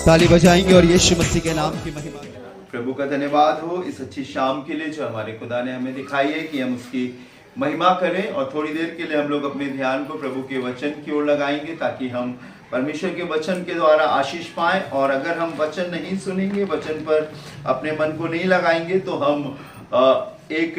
ताली बजाएंगे और यीशु मसीह के नाम की महिमा। प्रभु का धन्यवाद हो इस अच्छी शाम के लिए जो हमारे खुदा ने हमें दिखाई है कि हम उसकी महिमा करें। और थोड़ी देर के लिए हम लोग अपने ध्यान को प्रभु के वचन की ओर लगाएंगे ताकि हम परमेश्वर के वचन के द्वारा आशीष पाएं। और अगर हम वचन नहीं सुनेंगे, वचन पर अपने मन को नहीं लगाएंगे, तो हम एक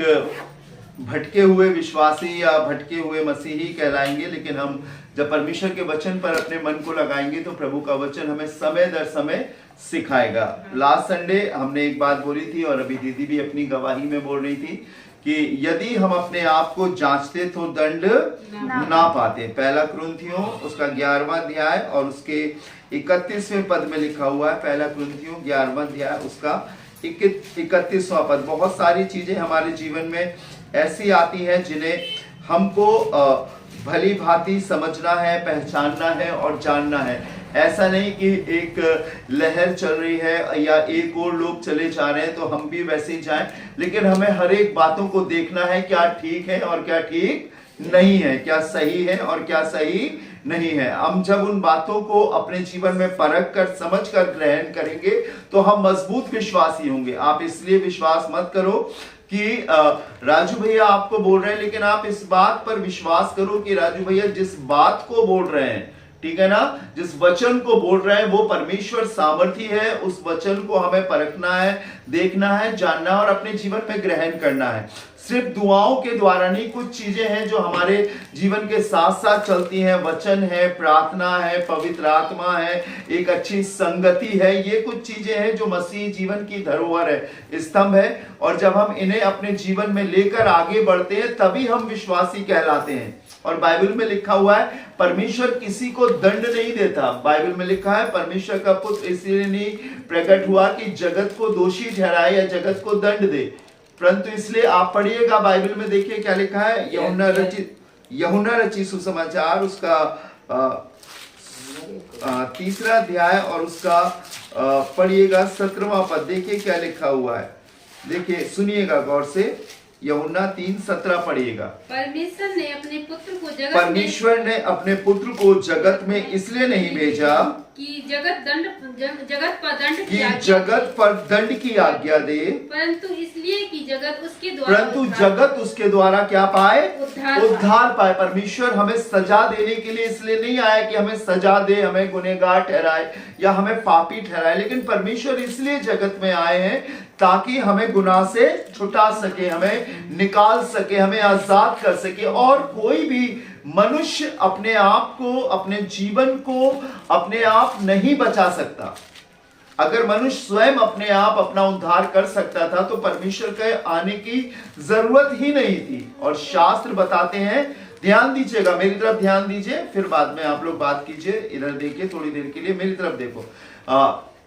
भटके हुए विश्वासी या भटके हुए मसीही कहलाएंगे। लेकिन हम जब परमेश्वर के वचन पर अपने मन को लगाएंगे तो प्रभु का वचन हमें समय दर समय सिखाएगा। लास्ट संडे हमने एक बात बोली थी और अभी दीदी भी अपनी गवाही में बोल रही थी कि यदि हम अपने आप को जांचते तो दंड ना पाते। पहला कुरिन्थियों उसका 11वां अध्याय और उसके 31वें पद में लिखा हुआ है। पहला कुरिन्थियों 11वां अध्याय उसका 31वां पद। बहुत सारी चीजें हमारे जीवन में ऐसी आती हैं जिन्हें हमको भली भांति समझना है, पहचानना है और जानना है। ऐसा नहीं कि एक लहर चल रही है या एक और लोग चले जा रहे हैं तो हम भी वैसे ही जाएं, लेकिन हमें हर एक बातों को देखना है, क्या ठीक है और क्या ठीक नहीं है, क्या सही है और क्या सही नहीं है। हम जब उन बातों को अपने जीवन में परख कर समझ कर ग्रहण करेंगे तो हम मजबूत विश्वासी होंगे। आप इसलिए विश्वास मत करो कि राजू भैया आपको बोल रहे हैं, लेकिन आप इस बात पर विश्वास करो कि राजू भैया जिस बात को बोल रहे हैं, ठीक है ना, जिस वचन को बोल रहे हैं वो परमेश्वर सामर्थी है। उस वचन को हमें परखना है, देखना है, जानना है और अपने जीवन में ग्रहण करना है। सिर्फ दुआओं के द्वारा नहीं, कुछ चीजें हैं जो हमारे जीवन के साथ साथ चलती हैं। वचन है, प्रार्थना है, पवित्र आत्मा है, एक अच्छी संगति है। ये कुछ चीजें हैं जो मसीह जीवन की धरोहर है, स्तंभ है। और जब हम इन्हें अपने जीवन में लेकर आगे बढ़ते हैं तभी हम विश्वासी कहलाते हैं। और बाइबल में लिखा हुआ है परमेश्वर किसी को दंड नहीं देता। बाइबल में लिखा है परमेश्वर का पुत्र इसलिए नहीं प्रकट हुआ कि जगत को दोषी ठहराए या जगत को दंड दे, परंतु इसलिए आप पढ़िएगा बाइबल में, देखिए क्या लिखा है। यूहन्ना रचित सुसमाचार उसका 3रा अध्याय और उसका पढ़िएगा 17वां पद। देखिए क्या लिखा हुआ है, देखिए सुनिएगा गौर से। यूहन्ना 3:17 पढ़िएगा। परमेश्वर ने अपने पुत्र को जगत में इसलिए नहीं भेजा कि जगत पर दंड की आज्ञा दे, परंतु इसलिए कि जगत उसके द्वारा क्या पाए, उद्धार पाए। परमेश्वर हमें सजा देने के लिए इसलिए नहीं आया कि हमें सजा दे, हमें गुनहगार ठहराए या हमें पापी ठहराए, लेकिन परमेश्वर इसलिए जगत में आए हैं ताकि हमें गुनाह से छुटा सके, हमें निकाल सके, हमें आजाद कर सके। और कोई भी मनुष्य अपने आप को, अपने जीवन को अपने आप नहीं बचा सकता। अगर मनुष्य स्वयं अपने आप अपना उद्धार कर सकता था तो परमेश्वर के आने की जरूरत ही नहीं थी। और शास्त्र बताते हैं, ध्यान दीजिएगा, मेरी तरफ ध्यान दीजिए, फिर बाद में आप लोग बात कीजिए। इधर देखिए, थोड़ी देर के लिए मेरी तरफ देखो।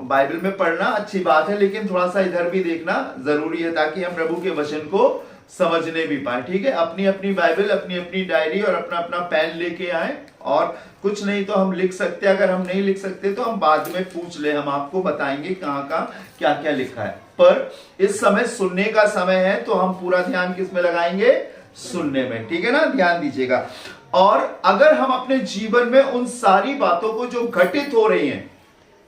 बाइबल में पढ़ना अच्छी बात है, लेकिन थोड़ा सा इधर भी देखना जरूरी है ताकि हम प्रभु के वचन को समझने भी पाए। ठीक है, अपनी अपनी बाइबल, अपनी अपनी डायरी और अपना अपना पेन लेके आए। और कुछ नहीं तो हम लिख सकते, अगर हम नहीं लिख सकते तो हम बाद में पूछ ले, हम आपको बताएंगे कहाँ का क्या क्या लिखा है। पर इस समय सुनने का समय है तो हम पूरा ध्यान किस में लगाएंगे, सुनने में। ठीक है ना, ध्यान दीजिएगा। और अगर हम अपने जीवन में उन सारी बातों को जो घटित हो रही हैं,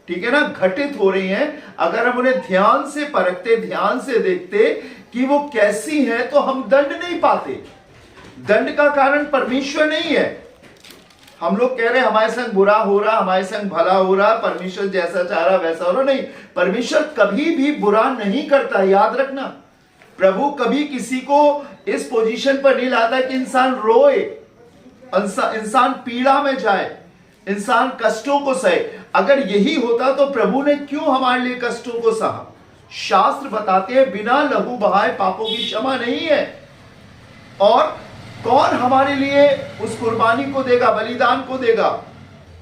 ठीक है ना, घटित हो रही हैं, अगर हम उन्हें ध्यान से परखते, ध्यान से देखते कि वो कैसी हैं, तो हम दंड नहीं पाते। दंड का कारण परमेश्वर नहीं है। हम लोग कह रहे हैं हमारे संग बुरा हो रहा, हमारे संग भला हो रहा, परमेश्वर जैसा चाह रहा वैसा हो रहा। नहीं, परमेश्वर कभी भी बुरा नहीं करता, याद रखना। प्रभु कभी किसी को इस पोजीशन पर नहीं लाता कि इंसान रोए, इंसान पीड़ा में जाए, इंसान कष्टों को सहे। अगर यही होता तो प्रभु ने क्यों हमारे लिए कष्टों को सहा। शास्त्र बताते हैं बिना लहू बहाए पापों की क्षमा नहीं है। और कौन हमारे लिए उस कुर्बानी को देगा, बलिदान को देगा?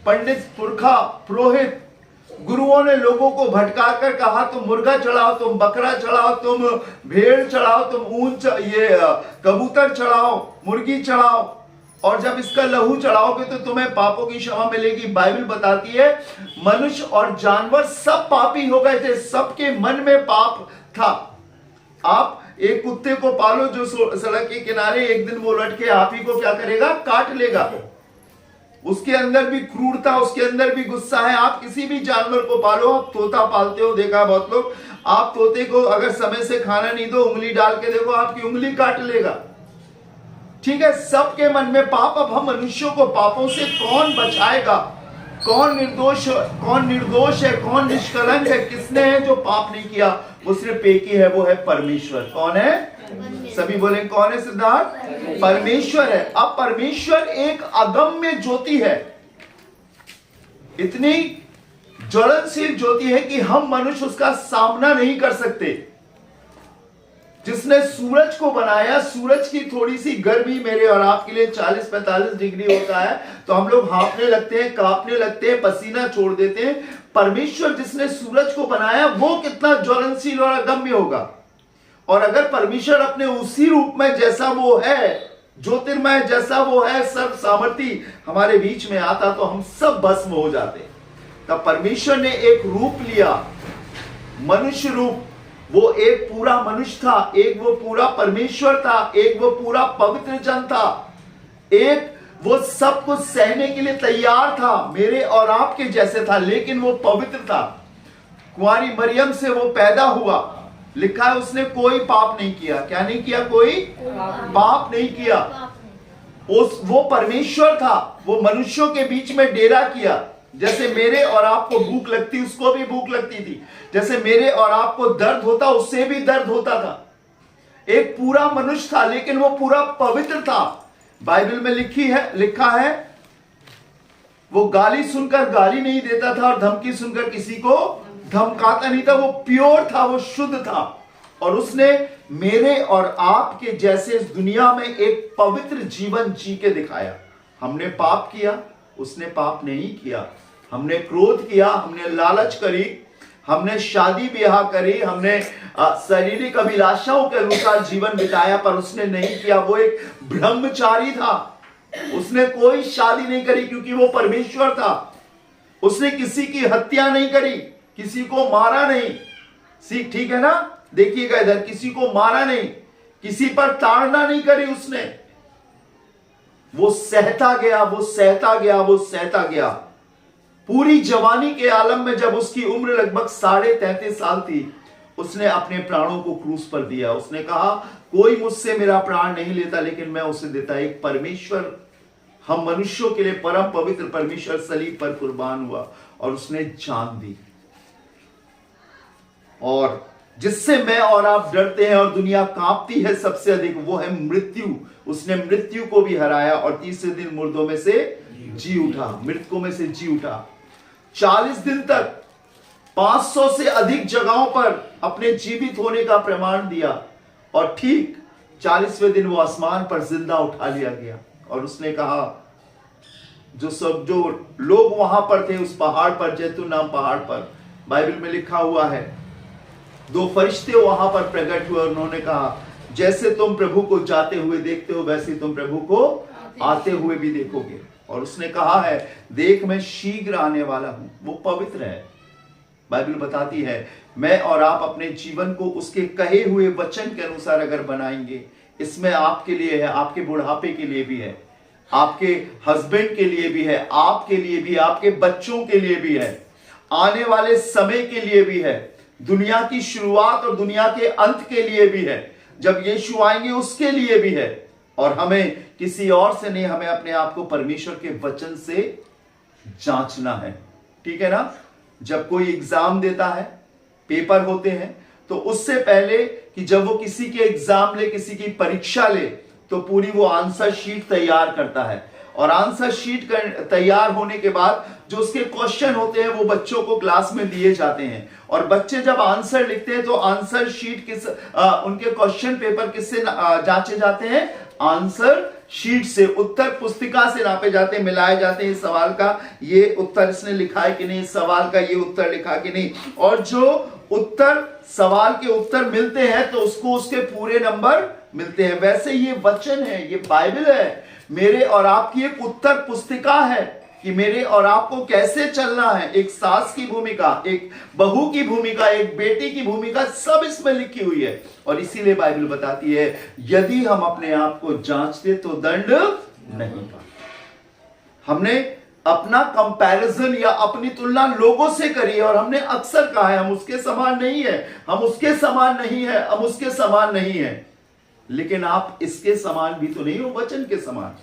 पंडित, पुरखा, पुरोहित, गुरुओं ने लोगों को भटका कर कहा तुम मुर्गा चढ़ाओ, तुम बकरा चढ़ाओ, तुम भेड़ चढ़ाओ, तुम ऊंट, ये कबूतर चढ़ाओ, मुर्गी चढ़ाओ, और जब इसका लहू चढ़ाओगे तो तुम्हें पापों की क्षमा मिलेगी। बाइबल बताती है मनुष्य और जानवर सब पापी हो गए थे, सबके मन में पाप था। आप एक कुत्ते को पालो जो सड़क के किनारे, एक दिन वो लट के आप ही को क्या करेगा, काट लेगा। उसके अंदर भी क्रूरता, उसके अंदर भी गुस्सा है। आप किसी भी जानवर को पालो, आप तोता पालते हो, देखा बहुत लोग, आप तोते को अगर समय से खाना नहीं दो, उंगली डाल के देखो, आपकी उंगली काट लेगा। ठीक है, सबके मन में पाप। अब हम मनुष्यों को पापों से कौन बचाएगा? कौन निर्दोष है, कौन निष्कलंक है? किसने है जो पाप नहीं किया? वो सिर्फ एक ही है, वो है परमेश्वर। कौन है? सभी बोले कौन है सिद्धार्थ? परमेश्वर है। अब परमेश्वर एक अगम्य ज्योति है, इतनी ज्वलनशील ज्योति है कि हम मनुष्य उसका सामना नहीं कर सकते। जिसने सूरज को बनाया, सूरज की थोड़ी सी गर्मी मेरे और आपके लिए 40-45 डिग्री होता है, तो हम लोग हाँफने लगते हैं, कांपने लगते हैं, पसीना छोड़ देते हैं। परमेश्वर जिसने सूरज को बनाया वो कितना ज्वलनशील और अगम्य होगा। और अगर परमेश्वर अपने उसी रूप में जैसा वो है, ज्योतिर्मय जैसा वो है, सर्व सामर्थी हमारे बीच में आता, तो हम सब भस्म हो जाते। तब परमेश्वर ने एक रूप लिया, मनुष्य रूप। वो एक पूरा मनुष्य था, एक वो पूरा परमेश्वर था, एक वो पूरा पवित्र जन था, एक वो सब कुछ सहने के लिए तैयार था, मेरे और आपके जैसे था, लेकिन वो पवित्र था। कुंवारी मरियम से वो पैदा हुआ। लिखा है उसने कोई पाप नहीं किया। क्या नहीं किया? कोई पाप नहीं किया। वो परमेश्वर था, वो मनुष्यों के बीच में डेरा किया। जैसे मेरे और आपको भूख लगती, उसको भी भूख लगती थी। जैसे मेरे और आपको दर्द होता, उससे भी दर्द होता था। एक पूरा मनुष्य था, लेकिन वो पूरा पवित्र था। बाइबल में लिखा है वो गाली सुनकर गाली नहीं देता था, और धमकी सुनकर किसी को धमकाता नहीं था। वो प्योर था, वो शुद्ध था। और उसने मेरे और आपके जैसे इस दुनिया में एक पवित्र जीवन जी के दिखाया। हमने पाप किया, उसने पाप नहीं किया। हमने क्रोध किया, हमने लालच करी, हमने शादी ब्याह करी, हमने शारीरिक अभिलाषाओं के अनुसार जीवन बिताया, पर उसने नहीं किया। वो एक ब्रह्मचारी था, उसने कोई शादी नहीं करी, क्योंकि वो परमेश्वर था। उसने किसी की हत्या नहीं करी, किसी को मारा नहीं। ठीक है ना? देखिएगा इधर, किसी को मारा नहीं, किसी पर ताड़ना नहीं करी उसने। वो सहता गया, वो सहता गया, वो सहता गया। पूरी जवानी के आलम में जब उसकी उम्र लगभग 33.5 साल थी, उसने अपने प्राणों को क्रूस पर दिया। उसने कहा कोई मुझसे मेरा प्राण नहीं लेता, लेकिन मैं उसे देता। एक परमेश्वर, हम मनुष्यों के लिए परम पवित्र परमेश्वर सलीब पर कुर्बान हुआ और उसने जान दी। और जिससे मैं और आप डरते हैं और दुनिया कांपती है सबसे अधिक, वो है मृत्यु। उसने मृत्यु को भी हराया और तीसरे दिन मुर्दों में से जी उठा, मृतकों में से जी उठा। 40 दिन तक 500 से अधिक जगहों पर अपने जीवित होने का प्रमाण दिया, और ठीक 40वें दिन वो आसमान पर जिंदा उठा लिया गया। और उसने कहा, जो लोग वहां पर थे उस पहाड़ पर, जैतून नाम पहाड़ पर, बाइबल में लिखा हुआ है, 2 फरिश्ते वहां पर प्रकट हुए। उन्होंने कहा जैसे तुम प्रभु को जाते हुए देखते हो, वैसे तुम प्रभु को आते हुए भी देखोगे। और उसने कहा है, देख मैं शीघ्र आने वाला हूं। वो पवित्र है। बाइबल बताती है मैं और आप अपने जीवन को उसके कहे हुए वचन के अनुसार अगर बनाएंगे, इसमें आपके लिए है, आपके बुढ़ापे के लिए भी है, आपके हस्बैंड के लिए भी है, आपके लिए भी, आपके बच्चों के लिए भी है, आने वाले समय के लिए भी है, दुनिया की शुरुआत और दुनिया के अंत के लिए भी है, जब यीशु आएंगे उसके लिए भी है। और हमें किसी और से नहीं, हमें अपने आप को परमेश्वर के वचन से जांचना है। ठीक है ना? जब कोई एग्जाम देता है, पेपर होते हैं, तो उससे पहले कि जब वो किसी के एग्जाम ले, किसी की परीक्षा ले, तो पूरी वो आंसर शीट तैयार करता है। और आंसर शीट तैयार होने के बाद जो उसके क्वेश्चन होते हैं वो बच्चों को क्लास में दिए जाते हैं। और बच्चे जब आंसर लिखते हैं तो आंसर शीट उनके क्वेश्चन पेपर किससे जांचे जाते हैं? आंसर शीट से, उत्तर पुस्तिका से नापे जाते हैं, मिलाए जाते हैं। इस सवाल का ये उत्तर इसने लिखा है कि नहीं, इस सवाल का ये उत्तर लिखा कि नहीं। और जो उत्तर, सवाल के उत्तर मिलते हैं तो उसको उसके पूरे नंबर मिलते हैं। वैसे ये वचन है, ये बाइबल है, मेरे और आपकी एक उत्तर पुस्तिका है कि मेरे और आपको कैसे चलना है। एक सास की भूमिका, एक बहू की भूमिका, एक बेटी की भूमिका, सब इसमें लिखी हुई है। और इसीलिए बाइबल बताती है यदि हम अपने आप को जांचते तो दंड नहीं पाते। हमने अपना कंपैरिजन या अपनी तुलना लोगों से करिए। और हमने अक्सर कहा है हम उसके समान नहीं है, हम उसके समान नहीं है, हम उसके समान नहीं है। लेकिन आप इसके समान भी तो नहीं हो, वचन के समान।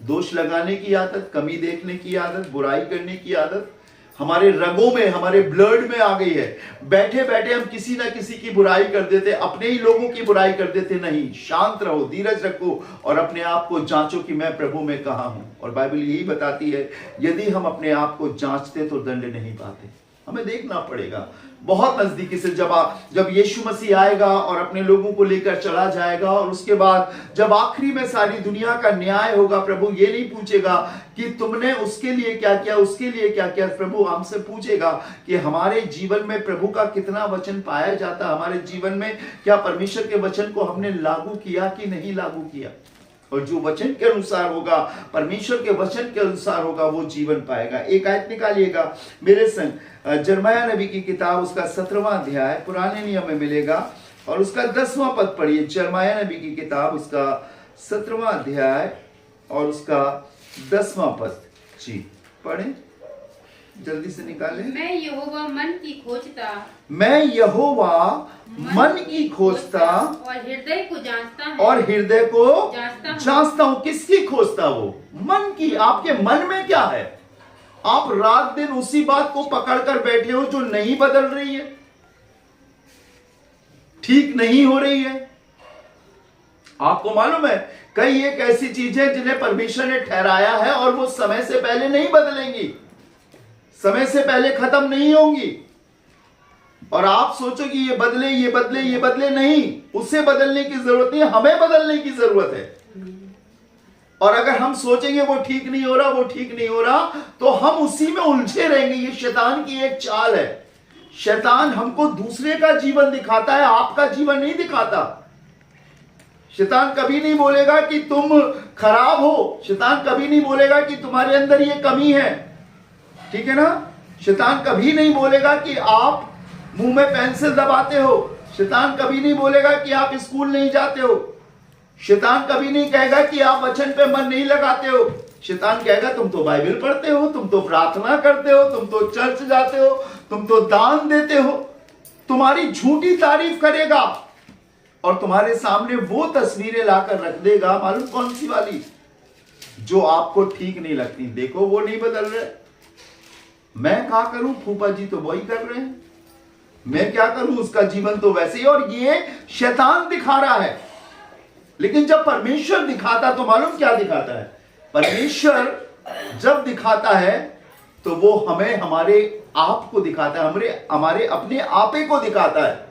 दोष लगाने की आदत, कमी देखने की आदत, बुराई करने की आदत हमारे रगों में, हमारे ब्लड में आ गई है। बैठे बैठे हम किसी ना किसी की बुराई कर देते, अपने ही लोगों की बुराई कर देते। नहीं, शांत रहो, धीरज रखो और अपने आप को जांचो कि मैं प्रभु में कहां हूं। और बाइबल यही बताती है, यदि हम अपने आप को जांचते तो दंड नहीं पाते। हमें देखना पड़ेगा बहुत नजदीकी से, जब यीशु मसीह आएगा और अपने लोगों को लेकर चला जाएगा, और उसके बाद जब आखिरी में सारी दुनिया का न्याय होगा, प्रभु ये नहीं पूछेगा कि तुमने उसके लिए क्या किया, उसके लिए क्या किया। प्रभु हमसे पूछेगा कि हमारे जीवन में प्रभु का कितना वचन पाया जाता, हमारे जीवन में क्या परमेश्वर के वचन को हमने लागू किया कि नहीं लागू किया। और जो वचन के अनुसार होगा, परमेश्वर के वचन के अनुसार होगा, वो जीवन पाएगा। एक आयत निकालिएगा मेरे संग, यिर्मयाह नबी की किताब, उसका 17वां अध्याय, पुराने नियम में मिलेगा, और उसका 10वां पद पढ़िए। यिर्मयाह नबी की किताब, उसका 17वां अध्याय और उसका 10वां पद। जी पढ़े, जल्दी से निकालें। मैं यहोवा मन की खोजता, मैं यहोवा मन की खोजता और हृदय को जांचता है, और हृदय को जांचता हूं। किसकी खोजता? वो मन की। आपके मन में क्या है? आप रात दिन उसी बात को पकड़कर बैठे हो जो नहीं बदल रही है, ठीक नहीं हो रही है। आपको मालूम है कई एक ऐसी चीजें जिन्हें परमेश्वर ने ठहराया है और वो समय से पहले नहीं बदलेंगी, समय से पहले खत्म नहीं होंगी। और आप सोचो कि ये बदले, ये बदले, ये बदले, नहीं, उसे बदलने की जरूरत नहीं, हमें बदलने की जरूरत है। और अगर हम सोचेंगे वो ठीक नहीं हो रहा, वो ठीक नहीं हो रहा, तो हम उसी में उलझे रहेंगे। ये शैतान की एक चाल है। शैतान हमको दूसरे का जीवन दिखाता है, आपका जीवन नहीं दिखाता। शैतान कभी नहीं बोलेगा कि तुम खराब हो, शैतान कभी नहीं बोलेगा कि तुम्हारे अंदर ये कमी है, ठीक है ना। शैतान कभी नहीं बोलेगा कि आप मुंह में पेंसिल दबाते हो, शैतान कभी नहीं बोलेगा कि आप स्कूल नहीं जाते हो, शैतान कभी नहीं कहेगा कि आप वचन पे मन नहीं लगाते हो। शैतान कहेगा तुम तो बाइबल पढ़ते हो, तुम तो प्रार्थना करते हो, तुम तो चर्च जाते हो, तुम तो दान देते हो। तुम्हारी झूठी तारीफ करेगा और तुम्हारे सामने वो तस्वीरें लाकर रख देगा, मालूम कौन सी वाली, जो आपको ठीक नहीं लगती। देखो वो नहीं बदल रहे, मैं क्या करूं, फूफा जी तो वही कर रहे हैं, मैं क्या करूं, उसका जीवन तो वैसे ही। और ये शैतान दिखा रहा है। लेकिन जब परमेश्वर दिखाता तो मालूम क्या दिखाता है? परमेश्वर जब दिखाता है तो वो हमें हमारे आप को दिखाता है, हमारे अपने आपे को दिखाता है,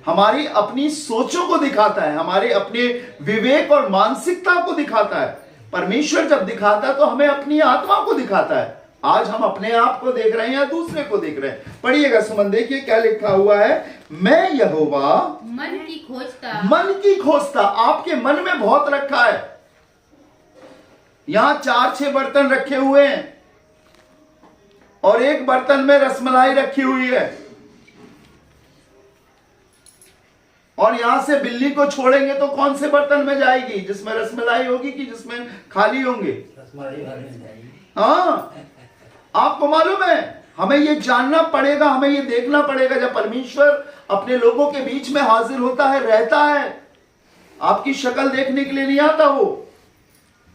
हमारी अपनी सोचों को दिखाता है, हमारे अपने विवेक और मानसिकता को दिखाता है। परमेश्वर जब दिखाता है तो हमें अपनी आत्मा को दिखाता है। आज हम अपने आप को देख रहे हैं या दूसरे को देख रहे हैं? पढ़िएगा सुमन, देखिए क्या लिखा हुआ है। मैं यहोवा मन की खोजता, मन की खोजता। आपके मन में बहुत रखा है। यहां 4-6 बर्तन रखे हुए हैं और एक बर्तन में रसमलाई रखी हुई है, और यहां से बिल्ली को छोड़ेंगे तो कौन से बर्तन में जाएगी? जिसमें रसमलाई होगी कि जिसमें खाली होंगे? हाँ, आपको मालूम है, हमें ये जानना पड़ेगा, हमें ये देखना पड़ेगा। जब परमेश्वर अपने लोगों के बीच में हाजिर होता है, रहता है, आपकी शक्ल देखने के लिए नहीं आता, वो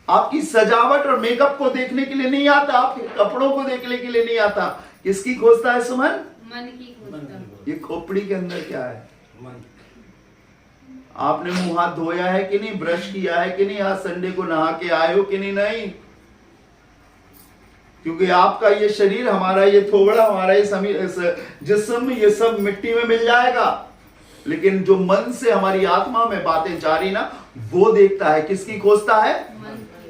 आपकी सजावट और मेकअप को देखने के लिए नहीं आता, आपके कपड़ों को देखने के लिए नहीं आता। किसकी खोजता है सुमन? मन की खोजता। ये खोपड़ी के अंदर क्या है? आपने मुंह हाथ धोया है कि नहीं, ब्रश किया है कि नहीं, आज संडे को नहा के आए हो कि नहीं? नहीं, क्योंकि आपका ये शरीर, हमारा ये थोबड़ा, हमारा ये जिस्म, ये सब मिट्टी में मिल जाएगा। लेकिन जो मन से हमारी आत्मा में बातें जा रही ना, वो देखता है। किसकी खोजता है?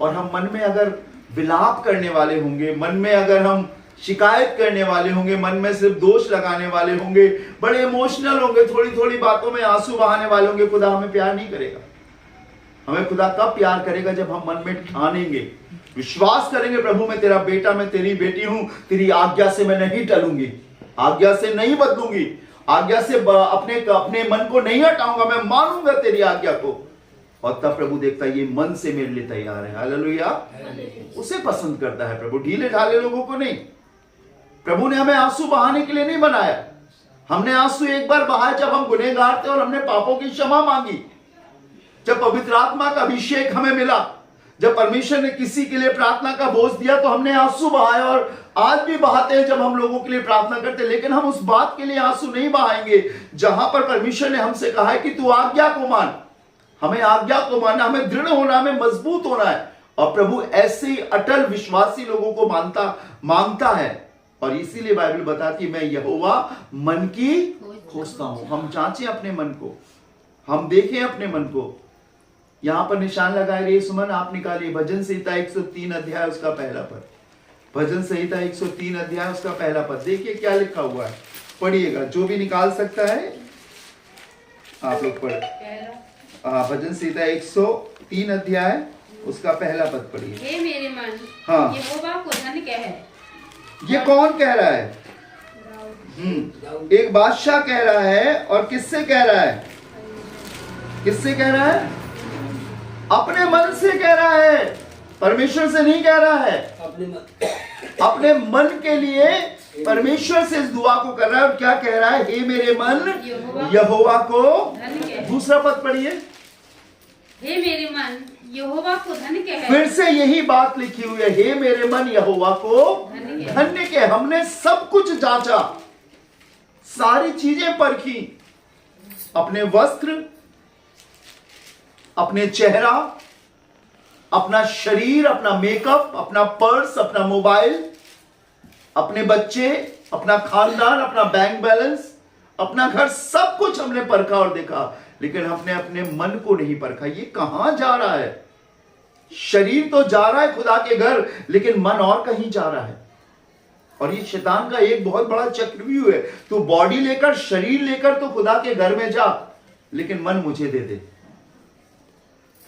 और हम मन में अगर विलाप करने वाले होंगे, मन में अगर हम शिकायत करने वाले होंगे, मन में सिर्फ दोष लगाने वाले होंगे, बड़े इमोशनल होंगे, थोड़ी थोड़ी बातों में आंसू बहाने वाले होंगे, खुदा हमें प्यार नहीं करेगा। हमें खुदा कब प्यार करेगा? जब हम मन में ठानेंगे, विश्वास करेंगे, प्रभु मैं तेरा बेटा, मैं तेरी बेटी हूं, तेरी आज्ञा से मैं नहीं टलूंगी, आज्ञा से नहीं बदलूंगी, आज्ञा से अपने मन को नहीं हटाऊंगा, मैं मानूंगा तेरी आज्ञा को। और तब प्रभु देखता है ये मन से मेरे लिए तैयार है। हालेलुया। उसे पसंद करता है प्रभु, ढीले ढाले लोगों को नहीं। प्रभु ने हमें आंसू बहाने के लिए नहीं बनाया। हमने आंसू एक बार बहाए जब हम गुनहगार थे और हमने पापों की क्षमा मांगी, जब पवित्र आत्मा का अभिषेक हमें मिला, जब परमेश्वर ने किसी के लिए प्रार्थना का बोझ दिया तो हमने आंसू बहाए, और आज भी बहाते हैं जब हम लोगों के लिए प्रार्थना करते हैं। लेकिन हम उस बात के लिए आंसू नहीं बहाएंगे जहां पर परमेश्वर ने हमसे कहा है कि तू आज्ञा को मान। हमें आज्ञा को मानना, हमें दृढ़ होना, हमें मजबूत होना है। और प्रभु ऐसे ही अटल विश्वासी लोगों को मांगता है। और इसीलिए बाइबल बताती है मैं यहोवा मन की खोजता हूं। हम जांचें अपने मन को, हम देखें अपने मन को। यहां पर निशान लगाए रही सुमन, आप निकालिए भजन संहिता 103 अध्याय उसका पहला पद। भजन संहिता 103 अध्याय उसका पहला पद, देखिए क्या लिखा हुआ है, पढ़िएगा। जो भी निकाल सकता है आप लोग पढ़। भजन संहिता 103 अध्याय उसका पहला पद पढ़िए। हे मेरे मन, हाँ, यहोवा को धन्य कह। ये कौन कह रहा है? एक बादशाह कह रहा है। और किससे कह रहा है? किससे कह रहा है? अपने मन से कह रहा है, परमेश्वर से नहीं कह रहा है। अपने मन के लिए परमेश्वर से इस दुआ को कर रहा है। और क्या कह रहा है? हे मेरे मन, यहोवा को। दूसरा पद पढ़िए। हे मेरे मन, यहोवा को धन्य कह। फिर से यही बात लिखी हुई है, हे मेरे मन, यहोवा को धन्य कह। हमने सब कुछ जांचा, सारी चीजें परखी, अपने वस्त्र, अपने चेहरा, अपना शरीर, अपना मेकअप, अपना पर्स, अपना मोबाइल, अपने बच्चे, अपना खानदान, अपना बैंक बैलेंस, अपना घर, सब कुछ हमने परखा और देखा। लेकिन हमने अपने मन को नहीं परखा। ये कहां जा रहा है? शरीर तो जा रहा है खुदा के घर, लेकिन मन और कहीं जा रहा है। और ये शैतान का एक बहुत बड़ा चक्रव्यूह है। तू बॉडी लेकर, शरीर लेकर तो खुदा के घर में जा, लेकिन मन मुझे दे दे।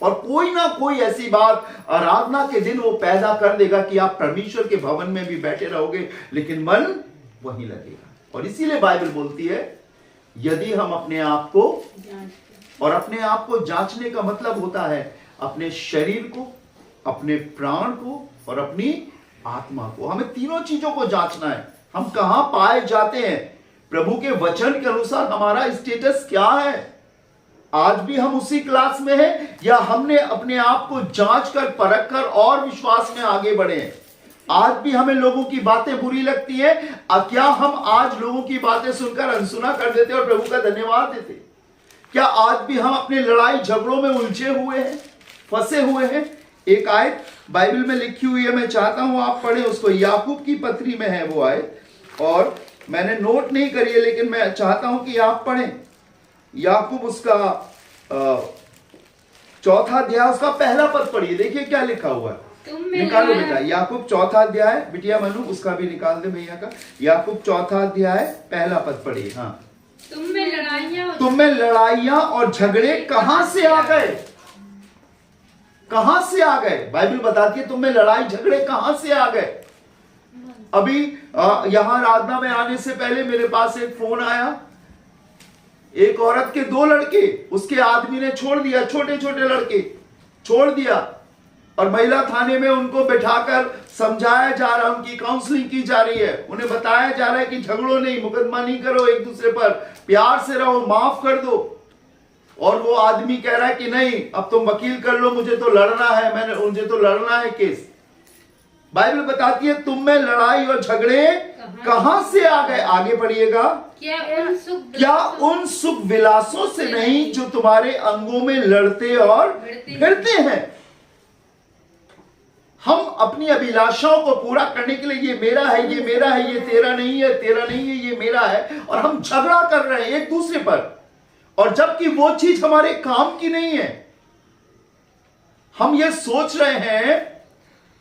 और कोई ना कोई ऐसी बात आराधना के दिन वो पैदा कर देगा कि आप परमेश्वर के भवन में भी बैठे रहोगे, लेकिन मन वहीं लगेगा। और इसीलिए बाइबल बोलती है यदि हम अपने आप को, और अपने आप को जांचने का मतलब होता है अपने शरीर को, अपने प्राण को और अपनी आत्मा को। हमें तीनों चीजों को जांचना है। हम कहां पाए जाते हैं, प्रभु के वचन के अनुसार हमारा स्टेटस क्या है। आज भी हम उसी क्लास में हैं या हमने अपने आप को जांच कर, परख कर और विश्वास में आगे बढ़े हैं। आज भी हमें लोगों की बातें बुरी लगती है, क्या हम आज लोगों की बातें सुनकर अनसुना कर देते और प्रभु का धन्यवाद देते? क्या आज भी हम अपने लड़ाई झगड़ों में उलझे हुए हैं, फंसे हुए हैं? एक आयत बाइबल में लिखी हुई है, मैं चाहता हूं आप पढ़ें उसको। याकूब की पत्री में है वो आयत, और मैंने नोट नहीं करी है, लेकिन मैं चाहता हूं कि आप पढ़ें। याकूब उसका 4 अध्याय उसका पहला पद पढ़िए। देखिए क्या लिखा हुआ है, निकालो बेटा। याकूब 4 अध्याय, बिटिया मनु उसका भी निकाल दे भैया का। याकूब 4 अध्याय पहला पद पढ़िए। हाँ, तुम में लड़ाइयां और झगड़े कहां से आ गए? कहां से आ गए? बाइबल बताती है तुम में लड़ाई झगड़े कहां से आ गए। अभी यहां आराधना में आने से पहले मेरे पास एक फोन आया, एक औरत के 2 लड़के उसके आदमी ने छोड़ दिया, छोटे छोटे लड़के छोड़ दिया, और महिला थाने में उनको बैठाकर समझाया जा रहा है, उनकी काउंसलिंग की जा रही है, उन्हें बताया जा रहा है कि झगड़ो नहीं, मुकदमा नहीं करो, एक दूसरे पर प्यार से रहो, माफ कर दो। और वो आदमी कह रहा है कि नहीं, अब तुम वकील कर लो, मुझे तो लड़ना है, मुझे तो लड़ना है केस। बाइबल बताती है तुम में लड़ाई और झगड़े कहां से आ गए? आगे पढ़िएगा। क्या उन सुख विलासों से नहीं जो तुम्हारे अंगों में लड़ते और भिड़ते हैं? हम अपनी अभिलाषाओं को पूरा करने के लिए ये मेरा है, ये मेरा है, ये तेरा नहीं है, तेरा नहीं है, ये मेरा है, और हम झगड़ा कर रहे हैं एक दूसरे पर, और जबकि वो चीज हमारे काम की नहीं है। हम ये सोच रहे हैं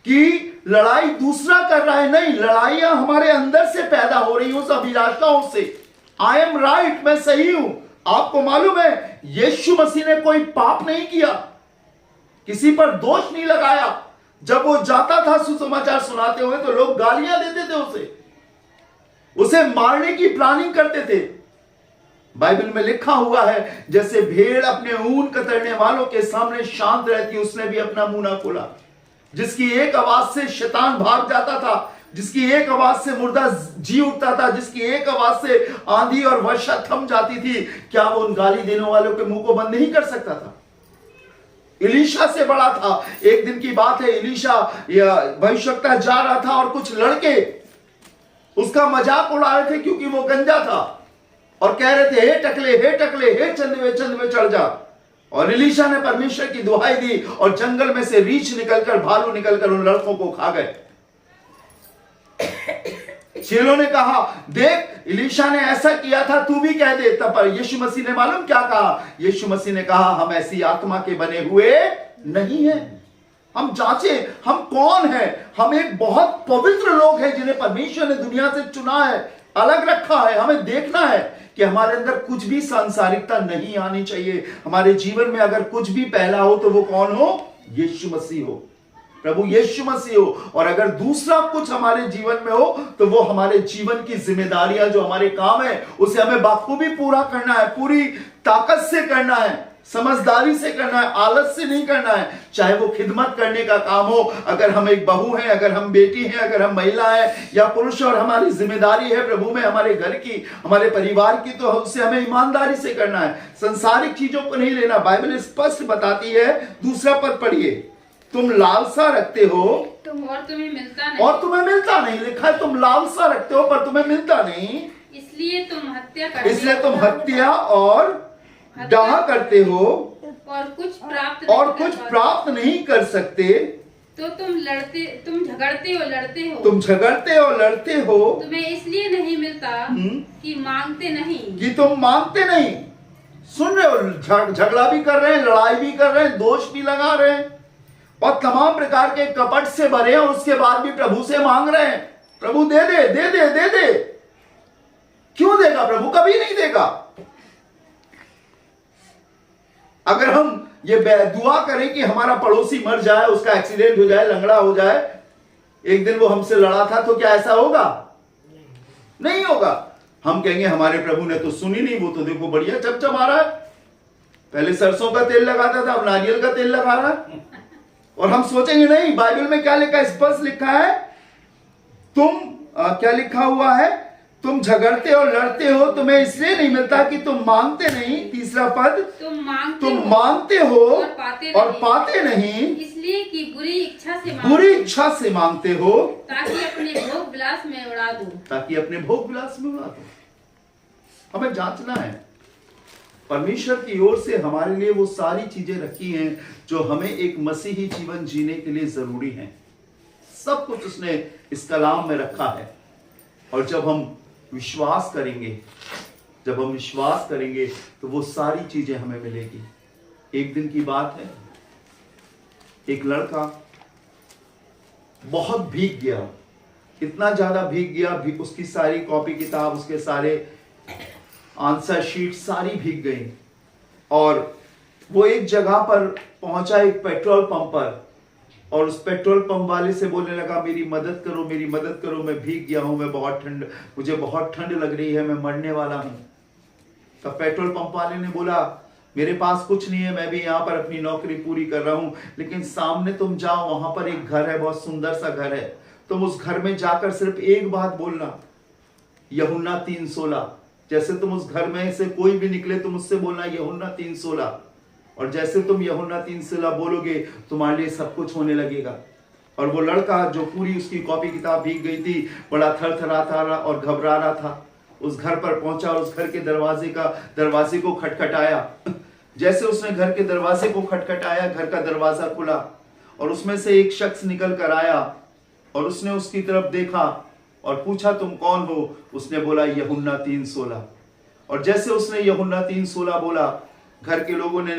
कि लड़ाई दूसरा कर रहा है, नहीं, लड़ाइयां हमारे अंदर से पैदा हो रही उस अभिलाषाओं से। आई एम राइट, मैं सही हूं। आपको मालूम है यीशु मसीह ने कोई पाप नहीं किया, किसी पर दोष नहीं लगाया। जब वो जाता था सुसमाचार सुनाते हुए तो लोग गालियां देते थे, उसे मारने की प्लानिंग करते थे। बाइबल में लिखा हुआ है, जैसे भेड़ अपने ऊन कतरने वालों के सामने शांत रहती, उसने भी अपना मुंह ना खोला। जिसकी एक आवाज से शैतान भाग जाता था, जिसकी एक आवाज से मुर्दा जी उठता था, जिसकी एक आवाज से आंधी और वर्षा थम जाती थी, क्या वो उन गाली देने वालों के मुंह को बंद नहीं कर सकता था? इलीशा से बड़ा था। एक दिन की बात है, इलीशा भविष्यवक्ता जा रहा था और कुछ लड़के उसका मजाक उड़ा रहे थे क्योंकि वो गंजा था और कह रहे थे, हे टकले, हे टकले, हे चंदवे चढ़ जा। और इलीशा ने परमेश्वर की दुहाई दी और जंगल में से रीछ निकलकर, भालू निकलकर उन लड़कों को खा गए। चेलों ने कहा, देख इलीशा ने ऐसा किया था, तू भी कह दे। तब पर यीशु मसीह ने मालूम क्या कहा? यीशु मसीह ने कहा, हम ऐसी आत्मा के बने हुए नहीं हैं। हम जांचे हम कौन है। हम एक बहुत पवित्र लोग हैं जिन्हें परमेश्वर ने दुनिया से चुना है, अलग रखा है। हमें देखना है कि हमारे अंदर कुछ भी सांसारिकता नहीं आनी चाहिए। हमारे जीवन में अगर कुछ भी पहला हो तो वो कौन हो? यीशु मसीह हो, प्रभु यीशु मसीह हो। और अगर दूसरा कुछ हमारे जीवन में हो तो वो हमारे जीवन की जिम्मेदारियां, जो हमारे काम है, उसे हमें बाखूबी पूरा करना है, पूरी ताकत से करना है, समझदारी से करना है, आलस से नहीं करना है। चाहे वो खिदमत करने का काम हो, अगर हम एक बहू हैं, अगर हम बेटी हैं, अगर हम महिला हैं या पुरुष, और हमारी जिम्मेदारी है प्रभु में हमारे घर की, हमारे परिवार की, तो उसे हमें ईमानदारी से करना है। संसारिक चीजों को नहीं लेना। बाइबल स्पष्ट बताती है, दूसरा पद पढ़िए, तुम लालसा रखते हो और तुम्हें मिलता नहीं, और तुम्हें मिलता नहीं। लिखा है तुम लालसा रखते हो पर तुम्हें मिलता नहीं, इसलिए तुम हत्या और डाह करते हो और कुछ प्राप्त नहीं कर सकते। तो तुम झगड़ते और लड़ते हो। तुम्हें इसलिए नहीं मिलता कि मांगते नहीं। सुन रहे हो, झगड़ा भी कर रहे हैं, लड़ाई भी कर रहे हैं, दोष भी लगा रहे हैं और तमाम प्रकार के कपट से भरे हैं। उसके बाद भी प्रभु से मांग रहे हैं, प्रभु दे दे दे दे दे दे। क्यों देगा प्रभु? कभी नहीं देगा। अगर हम ये दुआ करें कि हमारा पड़ोसी मर जाए, उसका एक्सीडेंट हो जाए, लंगड़ा हो जाए, एक दिन वो हमसे लड़ा था, तो क्या ऐसा होगा? नहीं होगा। हम कहेंगे हमारे प्रभु ने तो सुनी नहीं, वो तो देखो बढ़िया चमचमा रहा है, पहले सरसों का तेल लगाता था, अब नारियल का तेल लगा रहा है। और हम सोचेंगे नहीं, बाइबल में क्या लिखा है? स्पष्ट लिखा है, क्या लिखा हुआ है? तुम झगड़ते और लड़ते हो, तुम्हें इसलिए नहीं मिलता कि तुम मांगते नहीं। तीसरा पद, तुम मांगते हो और पाते नहीं, इसलिए कि बुरी इच्छा से मांगते हो, ताकि अपने भोग विलास में उड़ा दो। हमें जांचना है। परमेश्वर की ओर से हमारे लिए वो सारी चीजें रखी हैं जो हमें एक मसीही जीवन जीने के लिए जरूरी हैं। सब कुछ उसने इस कलाम में रखा है। और जब हम विश्वास करेंगे तो वो सारी चीजें हमें मिलेगी। एक दिन की बात है, एक लड़का बहुत भीग गया, इतना ज्यादा भीग गया, उसकी सारी कॉपी किताब, उसके सारे आंसर शीट सारी भीग गई। और वो एक जगह पर पहुंचा, एक पेट्रोल पंप पर, और उस पेट्रोल पंप वाले से बोलने लगा, मेरी मदद करो, मैं भीग गया हूं, मुझे बहुत ठंड लग रही है, मैं मरने वाला हूं। तब पेट्रोल पंप वाले ने बोला, मेरे पास कुछ नहीं है, मैं भी यहाँ पर अपनी नौकरी पूरी कर रहा हूं, लेकिन सामने तुम जाओ, वहां पर एक घर है, बहुत सुंदर सा घर है, तुम उस घर में जाकर सिर्फ एक बात बोलना, यूहन्ना 3:16। जैसे तुम उस घर में से कोई भी निकले, तुम उससे बोलना यूहन्ना 3:16। और जैसे तुम यूहन्ना 3:16 बोलोगे, तुम्हारे लिए सब कुछ होने लगेगा। और वो लड़का, जो पूरी उसकी कॉपी किताब भीग गई थी, बड़ा थरथराता रहा और घबरा रहा था, उस घर पर पहुंचा और उस घर के दरवाजे को खटखटाया। जैसे उसने घर के दरवाजे को खटखटाया, घर का दरवाजा खुला और उसमें से एक शख्स निकल कर आया और उसने उसकी तरफ देखा और पूछा, तुम कौन हो? उसने बोला, यूहन्ना 3:16। और जैसे उसने यूहन्ना 3:16 बोला, घर के लोगों ने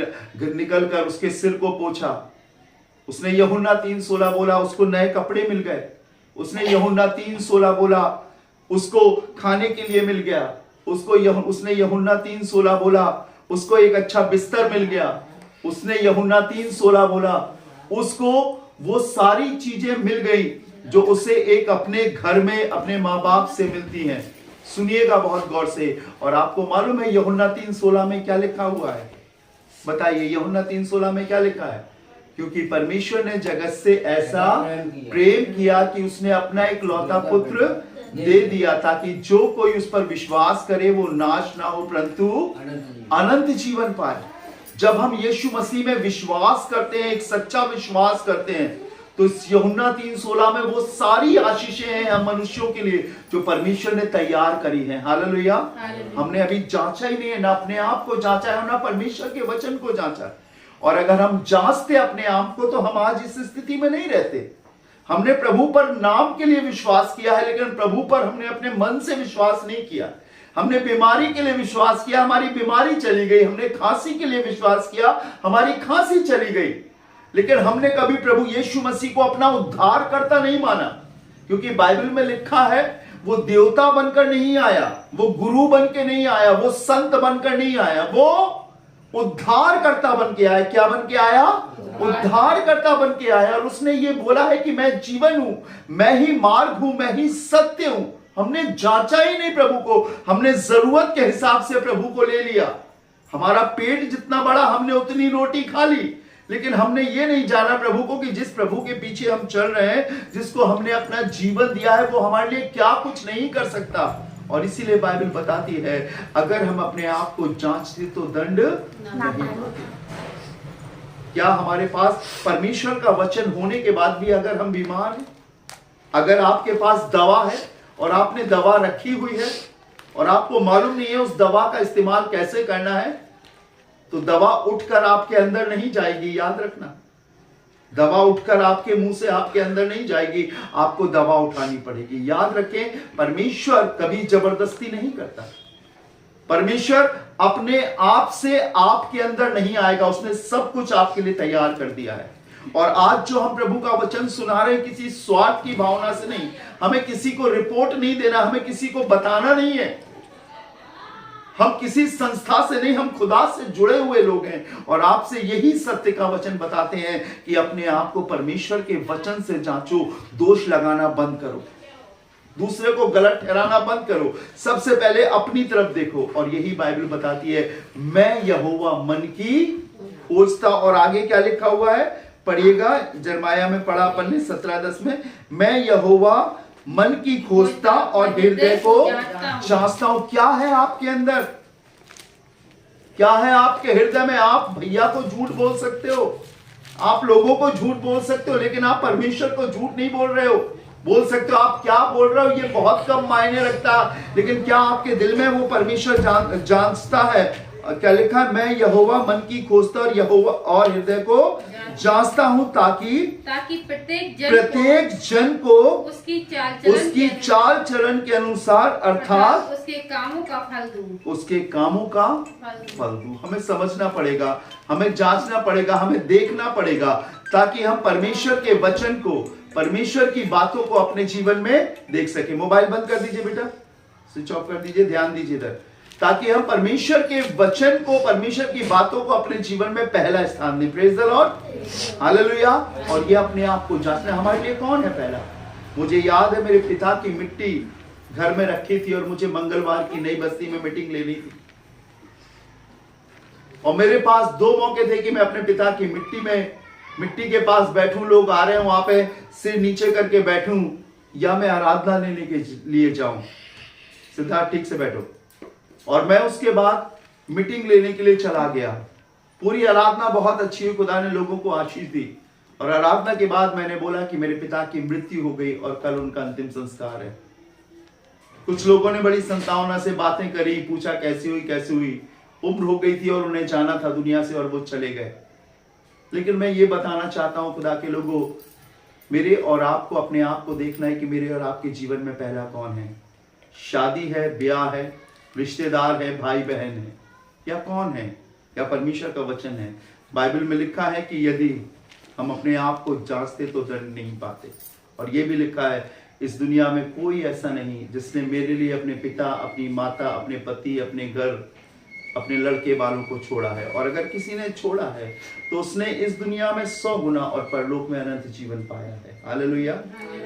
निकलकर उसके सिर को पोंछा। उसने यूहन्ना 3:16 बोला, उसको नए कपड़े मिल गए। उसने यूहन्ना 3:16 बोला, उसको खाने के लिए मिल गया। उसने यूहन्ना 3:16 बोला, उसको एक अच्छा बिस्तर मिल गया। उसने यूहन्ना 3:16 बोला, उसको वो सारी चीजें मिल गई जो उसे एक अपने घर में अपने माँ बाप से मिलती हैं। सुनिएगा बहुत गौर से। और आपको मालूम है यूहन्ना 3:16 में क्या लिखा हुआ है? बताइए यूहन्ना 3:16 में क्या लिखा है? क्योंकि परमेश्वर ने जगत से ऐसा प्रेम किया कि उसने अपना इकलौता पुत्र दे दिया, ताकि जो कोई उस पर विश्वास करे वो नाश ना हो परंतु अनंत जीवन पाए। जब हम यीशु मसीह में विश्वास करते हैं, एक सच्चा विश्वास करते हैं, तो इस यूहन्ना 3:16 में वो सारी आशीषें हैं हम मनुष्यों के लिए जो परमेश्वर ने तैयार करी हैं। हालेलुया। हमने अभी जांचा ही नहीं है, ना अपने आप को जांचा है, ना परमेश्वर के वचन को जांचा। और अगर हम जांचते अपने आप को तो हम आज इस स्थिति में नहीं रहते। हमने प्रभु पर नाम के लिए विश्वास किया है, लेकिन प्रभु पर हमने अपने मन से विश्वास नहीं किया। हमने बीमारी के लिए विश्वास किया, हमारी बीमारी चली गई। हमने खांसी के लिए विश्वास किया, हमारी खांसी चली गई। लेकिन हमने कभी प्रभु यीशु मसीह को अपना उद्धारकर्ता नहीं माना, क्योंकि बाइबल में लिखा है वो देवता बनकर नहीं आया, वो गुरु बन के नहीं आया, वो संत बनकर नहीं आया, वो उद्धारकर्ता बन के आया। क्या बन के आया? उद्धारकर्ता बन के आया। और उसने ये बोला है कि मैं जीवन हूं, मैं ही मार्ग हूं, मैं ही सत्य हूं। हमने जांचा ही नहीं प्रभु को, हमने जरूरत के हिसाब से प्रभु को ले लिया। हमारा पेट जितना बड़ा हमने उतनी रोटी खा ली, लेकिन हमने ये नहीं जाना प्रभु को कि जिस प्रभु के पीछे हम चल रहे हैं, जिसको हमने अपना जीवन दिया है, वो हमारे लिए क्या कुछ नहीं कर सकता। और इसीलिए बाइबल बताती है अगर हम अपने आप को जांचते तो दंड नहीं पाते। क्या हमारे पास परमेश्वर का वचन होने के बाद भी अगर हम बीमार हैं, अगर आपके पास दवा है और आपने दवा रखी हुई है और आपको मालूम नहीं है उस दवा का इस्तेमाल कैसे करना है, तो दवा उठकर आपके अंदर नहीं जाएगी। याद रखना, दवा उठकर आपके मुंह से आपके अंदर नहीं जाएगी, आपको दवा उठानी पड़ेगी। याद रखें, परमेश्वर कभी जबरदस्ती नहीं करता। परमेश्वर अपने आप से आपके अंदर नहीं आएगा, उसने सब कुछ आपके लिए तैयार कर दिया है। और आज जो हम प्रभु का वचन सुना रहे हैं, किसी स्वार्थ की भावना से नहीं, हमें किसी को रिपोर्ट नहीं देना, हमें किसी को बताना नहीं है, हम किसी संस्था से नहीं, हम खुदा से जुड़े हुए लोग हैं। और आपसे यही सत्य का वचन बताते हैं कि अपने आप को परमेश्वर के वचन से जांचो, दोष लगाना बंद करो, दूसरे को गलत ठहराना बंद करो, सबसे पहले अपनी तरफ देखो। और यही बाइबल बताती है, मैं यहोवा मन की खोजता। और आगे क्या लिखा हुआ है पढ़िएगा, यिर्मयाह में पढ़ा अपन ने 17:10 में, मैं यहोवा मन की खोजता और हृदय को जांचता हूं। क्या है आपके अंदर, क्या है आपके हृदय में? आप भैया को झूठ बोल सकते हो, आप लोगों को झूठ बोल सकते हो, लेकिन आप परमेश्वर को झूठ नहीं बोल रहे हो। बोल सकते हो आप क्या बोल रहे हो ये बहुत कम मायने रखता, लेकिन क्या आपके दिल में वो परमेश्वर जांचता है? क्या लिखा है, मैं यहोवा मन की खोजता और यहोवा और हृदय को जांचता हूं, ताकि प्रत्येक जन को उसकी चाल चलन के अनुसार अर्थात उसके कामों का फल दूं। उसके कामों का फल दूं। हमें समझना पड़ेगा, हमें जांचना पड़ेगा, हमें देखना पड़ेगा, ताकि हम परमेश्वर के वचन को, परमेश्वर की बातों को अपने जीवन में देख सके। मोबाइल बंद कर दीजिए बेटा, स्विच ऑफ कर दीजिए, ध्यान दीजिए इधर, ताकि हम परमेश्वर के वचन को, परमेश्वर की बातों को अपने जीवन में पहला स्थान दें। Praise the Lord, hallelujah. और ये अपने आप को जांचना हमारे लिए कौन है पहला। मुझे याद है मेरे पिता की मिट्टी घर में रखी थी और मुझे मंगलवार की नई बस्ती में मीटिंग लेनी थी, और मेरे पास 2 मौके थे कि मैं अपने पिता की मिट्टी के पास बैठूं, लोग आ रहे हैं वहां पे सिर नीचे करके बैठूं, या मैं आराधना लेने के लिए जाऊं। सिद्धार्थ ठीक से बैठो। और मैं उसके बाद मीटिंग लेने के लिए चला गया। पूरी आराधना बहुत अच्छी हुई, खुदा ने लोगों को आशीष दी। और आराधना के बाद मैंने बोला कि मेरे पिता की मृत्यु हो गई और कल उनका अंतिम संस्कार है। कुछ लोगों ने बड़ी संतावना से बातें करी, पूछा कैसी हुई। उम्र हो गई थी और उन्हें जाना था दुनिया से और वो चले गए। लेकिन मैं ये बताना चाहता हूं खुदा के लोगों, मेरे और आपको अपने आप को देखना है कि मेरे और आपके जीवन में पहला कौन है। शादी है, ब्याह है, रिश्तेदार है, भाई बहन है, या कौन है? या परमेश्वर का वचन है। बाइबल में लिखा है कि यदि हम अपने आप को जांचते तो दंड नहीं पाते। और ये भी लिखा है, इस दुनिया में कोई ऐसा नहीं जिसने मेरे लिए अपने पिता, अपनी माता, अपने पति, अपने घर, अपने लड़के वालों को छोड़ा है। और अगर किसी ने छोड़ा है तो उसने इस दुनिया में 100 गुना और परलोक में अनंत जीवन पाया है। हालेलुया।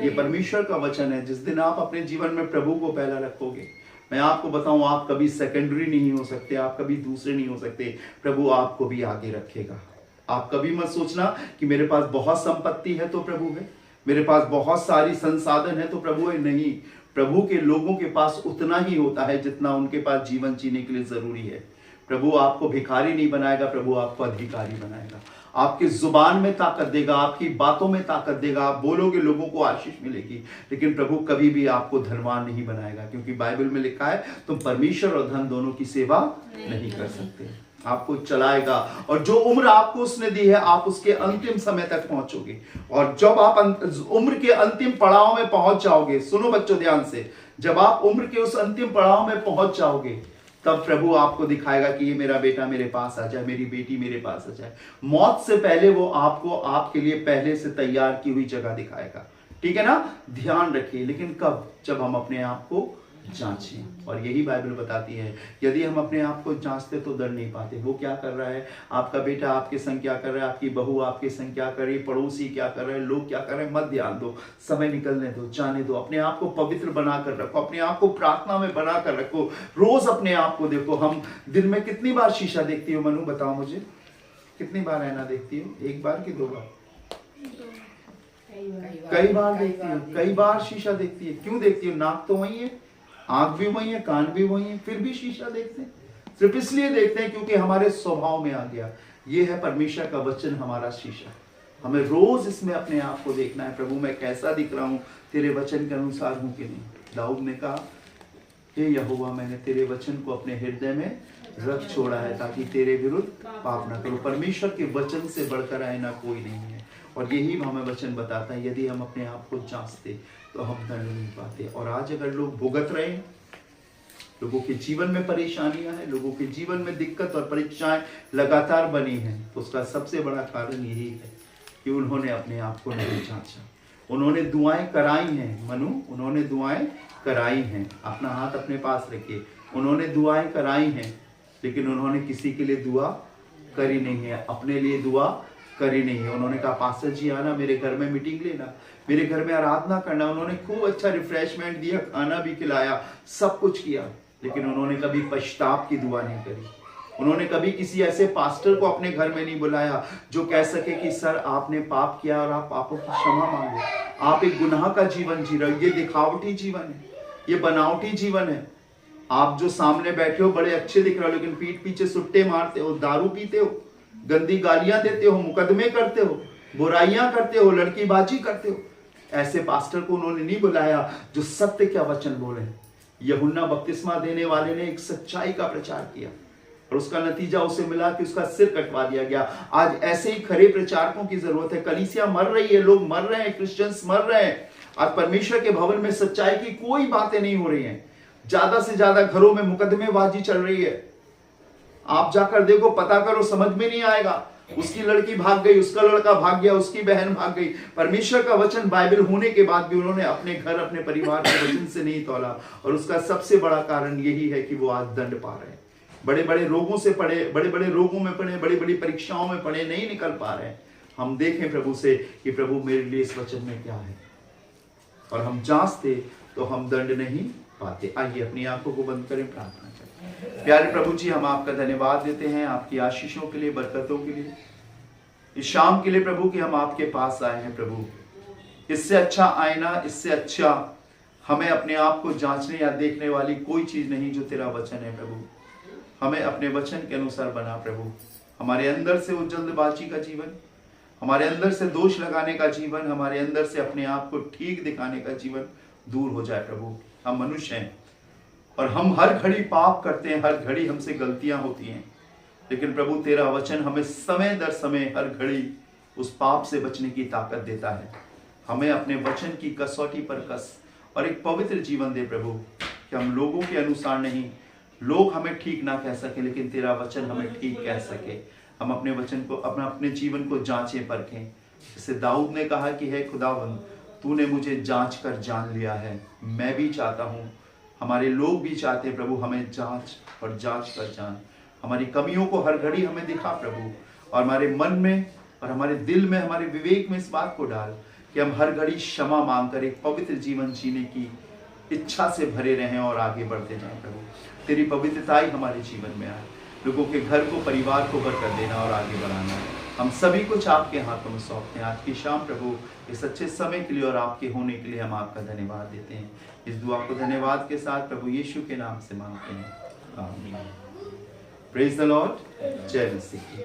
ये परमेश्वर का वचन है। जिस दिन आप अपने जीवन में प्रभु को पहला रखोगे, मैं आपको बताऊं, आप कभी सेकेंडरी नहीं हो सकते, आप कभी दूसरे नहीं हो सकते। प्रभु आपको भी आगे रखेगा। आप कभी मत सोचना कि मेरे पास बहुत संपत्ति है तो प्रभु है, मेरे पास बहुत सारी संसाधन है तो प्रभु है। नहीं, प्रभु के लोगों के पास उतना ही होता है जितना उनके पास जीवन जीने के लिए जरूरी है। प्रभु आपको भिखारी नहीं बनाएगा, प्रभु आपको अधिकारी बनाएगा। आपकी जुबान में ताकत देगा, आपकी बातों में ताकत देगा, आप बोलोगे लोगों को आशीष मिलेगी। लेकिन प्रभु कभी भी आपको धनवान नहीं बनाएगा, क्योंकि बाइबल में लिखा है तुम परमेश्वर और धन दोनों की सेवा नहीं कर सकते। आपको चलाएगा, और जो उम्र आपको उसने दी है आप उसके अंतिम समय तक पहुंचोगे। और जब आप उम्र के अंतिम पड़ाव में पहुंच जाओगे, सुनो बच्चों ध्यान से, जब आप उम्र के उस अंतिम पड़ाव में पहुंच जाओगे तब प्रभु आपको दिखाएगा कि ये मेरा बेटा मेरे पास आ जाए, मेरी बेटी मेरे पास आ जाए। मौत से पहले वो आपको आपके लिए पहले से तैयार की हुई जगह दिखाएगा। ठीक है ना, ध्यान रखिए। लेकिन कब? जब हम अपने आप को जांचें। और यही बाइबल बताती है, यदि हम अपने आप को जांचते तो डर नहीं पाते। वो क्या कर रहा है, आपका बेटा आपके संग क्या कर रहा है, आपकी बहू आपके संग क्या कर रही है, पड़ोसी क्या कर रहे हैं, लोग क्या कर रहे हैं, मत ध्यान दो। समय निकलने दो, जाने दो। अपने आप को पवित्र बनाकर रखो, अपने आप को प्रार्थना में बनाकर रखो। रोज अपने आप को देखो। हम दिन में कितनी बार शीशा देखती हो मनु, बताओ मुझे, कितनी बार आईना देखती हो? एक बार कि 2 बार? कई बार देखती हो, कई बार शीशा देखती है। क्यों देखती हो? नाक तो वही है, आंख भी वही है, कान भी वही है, फिर भी शीशा देखते हैं। सिर्फ इसलिए देखते हैं क्योंकि हमारे स्वभाव में आ गया। ये है परमेश्वर का वचन, हमारा शीशा। हमें रोज इसमें अपने आप को देखना है, प्रभु मैं कैसा दिख रहा हूं, तेरे वचन के अनुसार हूं कि नहीं। दाऊद ने कहा, हे यहोवा मैंने तेरे वचन को अपने हृदय में रख छोड़ा है ताकि तेरे विरुद्ध पाप ना करूं। परमेश्वर के वचन से बढ़कर आए ना कोई नहीं है। और यही हमें वचन बताता है, यदि हम अपने आप को जांचते तो हम दंड नहीं पाते। और आज अगर लोग भुगत रहे हैं, लोगों के जीवन में परेशानियां हैं, लोगों के जीवन में दिक्कत और परीक्षाएं लगातार बनी हैं, तो उसका सबसे बड़ा कारण यही है कि उन्होंने अपने आप को नहीं जांचा। उन्होंने दुआएं कराई हैं मनु, उन्होंने दुआएं कराई हैं। अपना हाथ अपने पास रखिए। उन्होंने दुआएं कराई हैं, लेकिन उन्होंने किसी के लिए दुआ करी नहीं है, अपने लिए दुआ करी नहीं है। उन्होंने कहा पास्टर जी आना, मेरे घर में मीटिंग लेना, मेरे घर में आराधना करना। उन्होंने खूब अच्छा रिफ्रेशमेंट दिया, खाना भी खिलाया, सब कुछ किया, लेकिन उन्होंने कभी पश्चाताप की दुआ नहीं करी। उन्होंने कभी किसी ऐसे पास्टर को अपने घर में नहीं बुलाया जो कह सके कि सर आपने पाप किया और आप पापों की क्षमा मांगो। आप एक गुनाह का जीवन जी रहे हो। ये दिखावटी जीवन है, ये बनावटी जीवन है। आप जो सामने बैठे हो बड़े अच्छे दिख रहे हो, लेकिन पीठ पीछे सुट्टे मारते हो, दारू पीते हो, गंदी गालियां देते हो, मुकदमे करते हो, बुराइयां करते हो, लड़कीबाजी करते हो। ऐसे पास्टर को उन्होंने नहीं बुलाया जो सत्य का वचन बोले। यूहन्ना बपतिस्मा देने वाले ने एक सच्चाई का प्रचार किया और उसका नतीजा उसे मिला कि उसका सिर कटवा दिया गया। आज ऐसे ही खरे प्रचारकों की जरूरत है। कलीसिया मर रही है, लोग मर रहे हैं, क्रिश्चियंस मर रहे हैं। आज परमेश्वर के भवन में सच्चाई की कोई बातें नहीं हो रही हैं। ज्यादा से ज्यादा घरों में मुकदमेबाजी चल रही है। आप जाकर देखो, पता करो, समझ में नहीं आएगा। उसकी लड़की भाग गई, उसका लड़का भाग गया, उसकी बहन भाग गई। परमेश्वर का वचन बाइबल होने के बाद भी उन्होंने अपने घर, अपने परिवार के वचन से नहीं तोला। और उसका सबसे बड़ा कारण यही है कि वो आज दंड पा रहे हैं। बड़े बड़े रोगों से पड़े, बड़े बड़े रोगों में पड़े, बड़ी बड़ी परीक्षाओं में पड़े, नहीं निकल पा रहे हैं। हम देखें प्रभु से कि प्रभु मेरे लिए इस वचन में क्या है, और हम जांचते तो हम दंड नहीं पाते। आइए अपनी आंखों को बंद करें, प्रार्थना करें। प्यारे प्रभु जी, हम आपका धन्यवाद देते हैं आपकी आशीषों के लिए, बरकतों के लिए, इस शाम के लिए प्रभु कि हम आपके पास आए हैं। प्रभु इससे अच्छा आईना, इससे अच्छा हमें अपने आप को जांचने या देखने वाली कोई चीज नहीं जो तेरा वचन है। प्रभु हमें अपने वचन के अनुसार बना। प्रभु हमारे अंदर से वो जल्दबाजी का जीवन, हमारे अंदर से दोष लगाने का जीवन, हमारे अंदर से अपने आप को ठीक दिखाने का जीवन दूर हो जाए। प्रभु हम मनुष्य हैं और हम हर घड़ी पाप करते हैं, हर घड़ी हमसे गलतियां होती हैं, लेकिन प्रभु तेरा वचन हमें समय दर समय हर घड़ी उस पाप से बचने की ताकत देता है। हमें अपने वचन की कसौटी पर कस और एक पवित्र जीवन दे प्रभु, कि हम लोगों के अनुसार नहीं, लोग हमें ठीक ना कह सके, लेकिन तेरा वचन हमें ठीक कह सके। हम अपने वचन को, अपने जीवन को जांचें परखें। जैसे दाऊद ने कहा कि हे खुदावंद, तूने मुझे जांच कर जान लिया है। मैं भी चाहता हूँ, हमारे लोग भी चाहते हैं प्रभु, हमें जांच और जांच कर जान। हमारी कमियों को हर घड़ी हमें दिखा प्रभु, और हमारे मन में और हमारे दिल में, हमारे विवेक में इस बात को डाल कि हम हर घड़ी क्षमा मांग कर एक पवित्र जीवन जीने की इच्छा से भरे रहें और आगे बढ़ते जाएं प्रभु। तेरी पवित्रताई हमारे जीवन में आए, लोगों के घर को, परिवार को बरकत देना और आगे बढ़ाना। हम सभी कुछ आपके हाथों में सौंपते हैं। आज की शाम प्रभु इस अच्छे समय के लिए और आपके होने के लिए हम आपका धन्यवाद देते हैं। इस दुआ को धन्यवाद के साथ प्रभु यीशु के नाम से मांगते हैं, आमीन। Praise the Lord. जय मसीह।